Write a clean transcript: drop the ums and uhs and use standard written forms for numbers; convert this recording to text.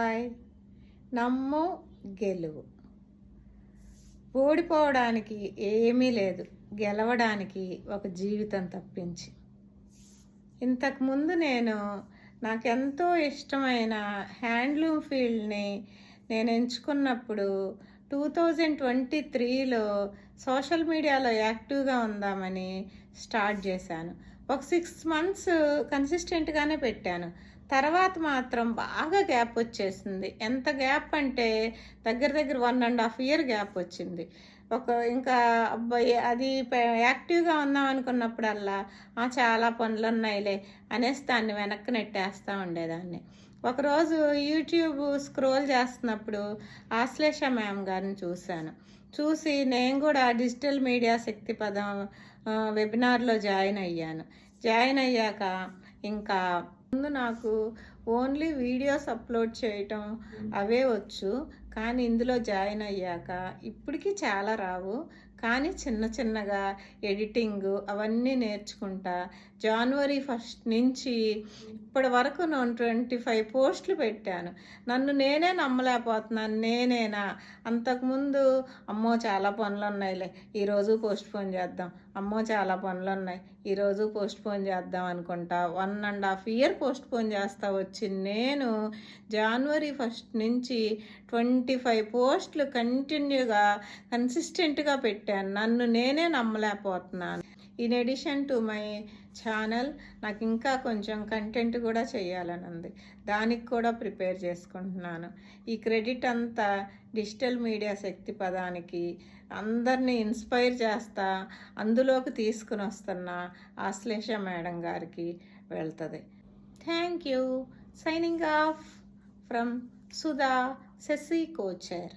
Hi. నమ్ము, గెలువు. ఓడిపోవడానికి ఏమీ లేదు, గెలవడానికి ఒక జీవితం తప్పించి. ఇంతకుముందు నాకెంతో ఇష్టమైన హ్యాండ్లూమ్ ఫీల్డ్ని నేను ఎంచుకున్నప్పుడు 2023లో సోషల్ మీడియాలో యాక్టివ్గా ఉందామని స్టార్ట్ చేశాను. ఒక 6 మంత్స్ కన్సిస్టెంట్గానే పెట్టాను. తర్వాత మాత్రం బాగా గ్యాప్ వచ్చేసింది. ఎంత గ్యాప్ అంటే దగ్గర దగ్గర 1.5 year గ్యాప్ వచ్చింది. ఇంకా అబ్బాయి అది యాక్టివ్గా ఉందాం అనుకున్నప్పుడల్లా చాలా పనులు ఉన్నాయిలే అనేసి దాన్ని వెనక్కి నెట్టేస్తూ ఉండేదాన్ని. ఒకరోజు యూట్యూబ్ స్క్రోల్ చేస్తున్నప్పుడు ఆశ్లేష మ్యామ్ గారిని చూసి నేను కూడా డిజిటల్ మీడియా శక్తి పదం వెబినార్లో జాయిన్ అయ్యాక ఇంకా ముందు నాకు ఓన్లీ వీడియోస్ అప్లోడ్ చేయటం అవే వచ్చు. కానీ ఇందులో జాయిన్ అయ్యాక ఇప్పటికీ చాలా రావు, కానీ చిన్నగా ఎడిటింగ్ అవన్నీ నేర్చుకుంటా January 1st నుంచి ఇప్పటి వరకు నేను 25 పోస్టులు పెట్టాను. నన్ను నేనే నమ్మలేకపోతున్నాను. నేనేనా? అంతకుముందు అమ్మో చాలా పనులు ఉన్నాయిలే, ఈరోజు పోస్ట్ పోన్ చేద్దాం, అమ్మో చాలా పనులు ఉన్నాయి, ఈరోజు పోస్ట్ పోన్ చేద్దాం అనుకుంటా 1.5 year పోస్ట్ పోన్ చేస్తా వచ్చింది. నేను January 1st నుంచి 25 పోస్టులు కంటిన్యూగా కన్సిస్టెంట్గా పెట్టాను. నన్ను నేనే నమ్మలేకపోతున్నాను. In addition to my channel నాకు ఇంకా కొంచెం కంటెంట్ కూడా చేయాలని ఉంది. దానికి కూడా ప్రిపేర్ చేసుకుంటున్నాను. ఈ క్రెడిట్ అంతా డిజిటల్ మీడియా శక్తి పదానికి అందరినీ ఇన్స్పైర్ చేస్తా అందులోకి తీసుకుని వస్తున్న ఆశ్లేష మేడం గారికి వెళ్తుంది. Thank you. Signing off from Sudha Sasi coacher.